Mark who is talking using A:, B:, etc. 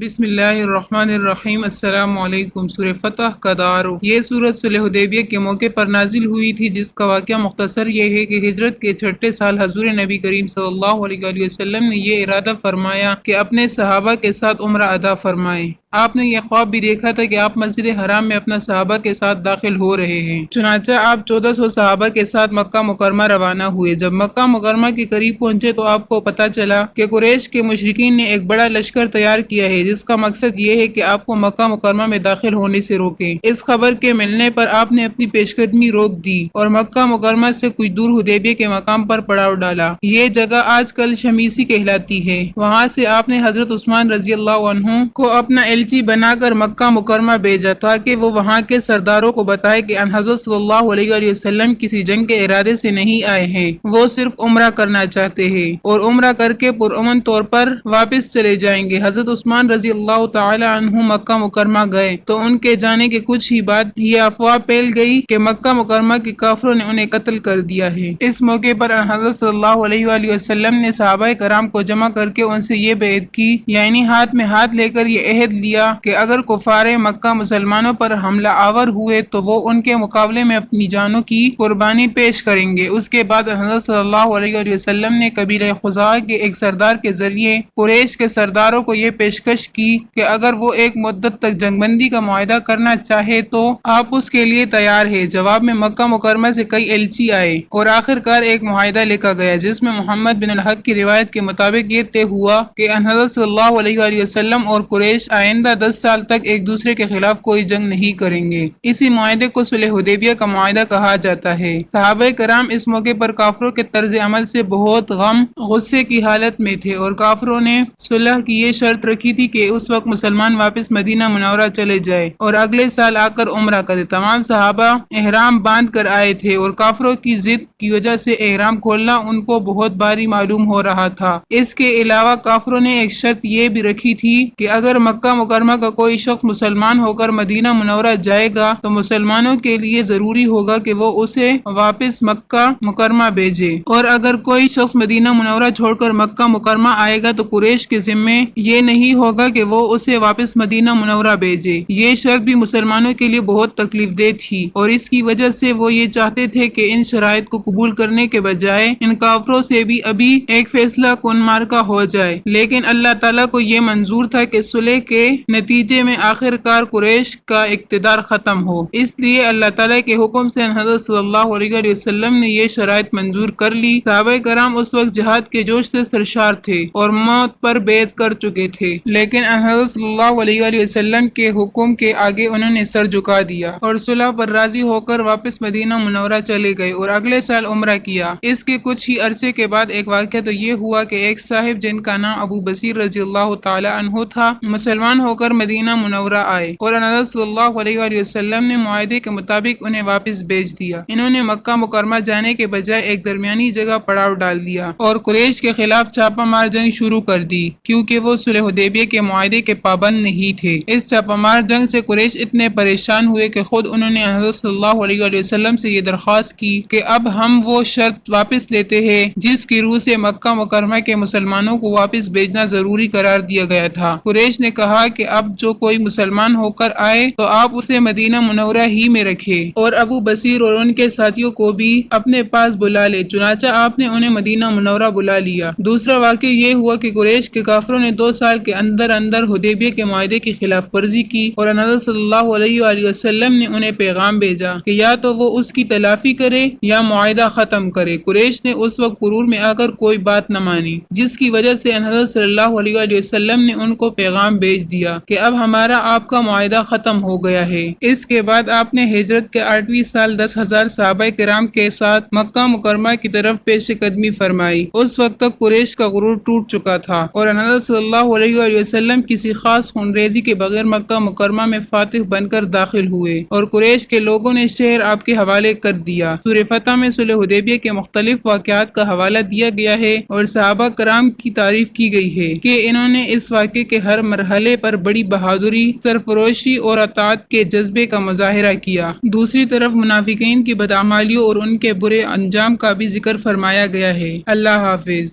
A: بسم اللہ الرحمن الرحیم۔ السلام علیکم۔ سورہ فتح کا دارو، یہ سورۃ صلح حدیبیہ کے موقع پر نازل ہوئی تھی، جس کا واقعہ مختصر یہ ہے کہ ہجرت کے چھٹے سال حضور نبی کریم صلی اللہ علیہ وآلہ وسلم نے یہ ارادہ فرمایا کہ اپنے صحابہ کے ساتھ عمرہ ادا فرمائیں۔ آپ نے یہ خواب بھی دیکھا تھا کہ آپ مسجد حرام میں اپنا صحابہ کے ساتھ داخل ہو رہے ہیں۔ چنانچہ آپ 1400 صحابہ کے ساتھ مکہ مکرمہ روانہ ہوئے۔ جب مکہ مکرمہ کے قریب پہنچے تو آپ کو پتہ چلا کہ قریش کے مشرکین نے ایک بڑا لشکر تیار کیا ہے، جس کا مقصد یہ ہے کہ آپ کو مکہ مکرمہ میں داخل ہونے سے روکیں۔ اس خبر کے ملنے پر آپ نے اپنی پیش قدمی روک دی اور مکہ مکرمہ سے کچھ دور حدیبیہ کے مقام پر پڑاؤ ڈالا۔ یہ جگہ آج کل شمیسی کہلاتی ہے۔ وہاں سے آپ نے حضرت عثمان رضی اللہ عنہ کو اپنا ایلچی بنا کر مکہ مکرمہ بھیجا تاکہ وہ وہاں کے سرداروں کو بتائے کہ ان حضرت صلی اللہ علیہ وآلہ وسلم کسی جنگ کے ارادے سے نہیں آئے ہیں، وہ صرف عمرہ کرنا چاہتے ہیں اور عمرہ کر کے پرامن طور پر واپس چلے جائیں گے۔ حضرت عثمان رضی اللہ تعالی عنہ مکہ مکرمہ گئے تو ان کے جانے کے کچھ ہی بعد یہ افواہ پھیل گئی کہ مکہ مکرمہ کے کافروں نے انہیں قتل کر دیا ہے۔ اس موقع پر حضرت صلی اللہ علیہ وآلہ وسلم نے صحابہ کرام کو جمع کر کے ان سے یہ بیعت کی، یعنی ہاتھ میں ہاتھ لے کر یہ عہد لیا کہ اگر کفار مکہ مسلمانوں پر حملہ آور ہوئے تو وہ ان کے مقابلے میں اپنی جانوں کی قربانی پیش کریں گے۔ اس کے بعد حضرت صلی اللہ علیہ وآلہ وسلم نے قبیلہ خزاعہ کے ایک سردار کے ذریعے قریش کے سرداروں کو یہ پیشکش کی کہ اگر وہ ایک مدت تک جنگ بندی کا معاہدہ کرنا چاہے تو آپ اس کے لیے تیار ہیں۔ جواب میں مکہ مکرمہ سے کئی ایلچی آئے اور آخر کار ایک معاہدہ لکھا گیا، جس میں محمد بن الحق کی روایت کے مطابق یہ طے ہوا کہ حضرت صلی اللہ علیہ وآلہ وسلم اور قریش آئندہ 10 سال تک ایک دوسرے کے خلاف کوئی جنگ نہیں کریں گے۔ اسی معاہدے کو صلح حدیبیہ کا معاہدہ کہا جاتا ہے۔ صحابہ کرام اس موقع پر کافروں کے طرز عمل سے بہت غم غصے کی حالت میں تھے اور کافروں نے صلح کی یہ شرط رکھی تھی کہ اس وقت مسلمان واپس مدینہ منورہ چلے جائے اور اگلے سال آ کر عمرہ کرے۔ تمام صحابہ احرام باندھ کر آئے تھے اور کافروں کی ضد کی وجہ سے احرام کھولنا ان کو بہت بھاری معلوم ہو رہا تھا۔ اس کے علاوہ کافروں نے ایک شرط یہ بھی رکھی تھی کہ اگر مکہ مکرمہ کا کوئی شخص مسلمان ہو کر مدینہ منورہ جائے گا تو مسلمانوں کے لیے ضروری ہوگا کہ وہ اسے واپس مکہ مکرمہ بھیجے، اور اگر کوئی شخص مدینہ منورہ چھوڑ کر مکہ مکرمہ آئے گا تو قریش کے ذمے یہ نہیں ہوگا کہ وہ اسے واپس مدینہ منورہ بھیجے۔ یہ شرط بھی مسلمانوں کے لیے بہت تکلیف دہ تھی اور اس کی وجہ سے وہ یہ چاہتے تھے کہ ان شرائط کو قبول کرنے کے بجائے ان کافروں سے بھی ابھی ایک فیصلہ کن مارکا ہو جائے، لیکن اللہ تعالیٰ کو یہ منظور تھا کہ صلح کے نتیجے میں آخر کار قریش کا اقتدار ختم ہو۔ اس لیے اللہ تعالیٰ کے حکم سے حضرت صلی اللہ علیہ وآلہ وسلم نے یہ شرائط منظور کر لی۔ صحابہ کرام اس وقت جہاد کے جوش سے سرشار تھے اور موت پر بیعت کر چکے تھے، لیکن حضرت صلی اللہ علیہ وآلہ وسلم کے حکم کے آگے انہوں نے سر جھکا دیا اور صلح پر راضی ہو کر واپس مدینہ منورہ چلے گئے اور اگلے سال عمرہ کیا۔ اس کے کچھ ہی عرصے کے بعد ایک واقعہ تو یہ ہوا کہ ایک صاحب جن کا نام ابو بصیر رضی اللہ تعالی عنہ تھا، مسلمان ہو کر مدینہ منورہ آئے اور حضرت صلی اللہ علیہ وآلہ وسلم نے معاہدے کے مطابق انہیں واپس بھیج دیا۔ انہوں نے مکہ مکرمہ جانے کے بجائے ایک درمیانی جگہ پڑاؤ ڈال دیا اور قریش کے خلاف چھاپہ مار جنگ شروع کر دی، کیونکہ وہ صلح حدیبیہ کے معاہدے کے پابند نہیں تھے۔ اس چھاپہ مار جنگ سے قریش اتنے پریشان ہوئے کہ خود انہوں نے حضرت صلی اللہ علیہ وآلہ وسلم سے یہ درخواست کی کہ اب ہم وہ شرط واپس لیتے ہیں جس کی روح سے مکہ مکرمہ کے مسلمانوں کو واپس بھیجنا ضروری قرار دیا گیا تھا۔ قریش نے کہا کہ اب جو کوئی مسلمان ہو کر آئے تو آپ اسے مدینہ منورہ ہی میں رکھے اور ابو بصیر اور ان کے ساتھیوں کو بھی اپنے پاس بلا لے۔ چنانچہ آپ نے انہیں مدینہ منورہ بلا لیا۔ دوسرا واقعہ یہ ہوا کہ قریش کے کافروں نے 2 سال کے اندر اندر حدیبیہ کے معاہدے کی خلاف ورزی کی اور حضرت صلی اللہ علیہ وآلہ وسلم نے انہیں پیغام بھیجا کہ یا تو وہ اس کی تلافی کرے یا معاہدہ ختم کرے۔ قریش نے اس وقت غرور میں آ کر کوئی بات نہ مانی، جس کی وجہ سے حضرت صلی اللہ علیہ وآلہ وسلم نے ان کو پیغام بھیج دیا کہ اب ہمارا آپ کا معاہدہ ختم ہو گیا ہے۔ اس کے بعد آپ نے ہجرت کے 8ویں سال 10,000 صحابہ کرام کے ساتھ مکہ مکرمہ کی طرف پیش قدمی فرمائی۔ اس وقت تک قریش کا غرور ٹوٹ چکا تھا اور حضرت صلی اللہ علیہ وآلہ وسلم کسی خاص خونریزی کے بغیر مکہ مکرمہ میں فاتح بن کر داخل ہوئے اور قریش کے لوگوں نے شہر آپ کے حوالے کر دیا۔ سورہ فتح میں صلح حدیبیہ کے مختلف واقعات کا حوالہ دیا گیا ہے اور صحابہ کرام کی تعریف کی گئی ہے کہ انہوں نے اس واقعے کے ہر مرحلے پر بڑی بہادری، سرفروشی اور اطاعت کے جذبے کا مظاہرہ کیا۔ دوسری طرف منافقین کی بدعمالیوں اور ان کے برے انجام کا بھی ذکر فرمایا گیا ہے۔ اللہ حافظ۔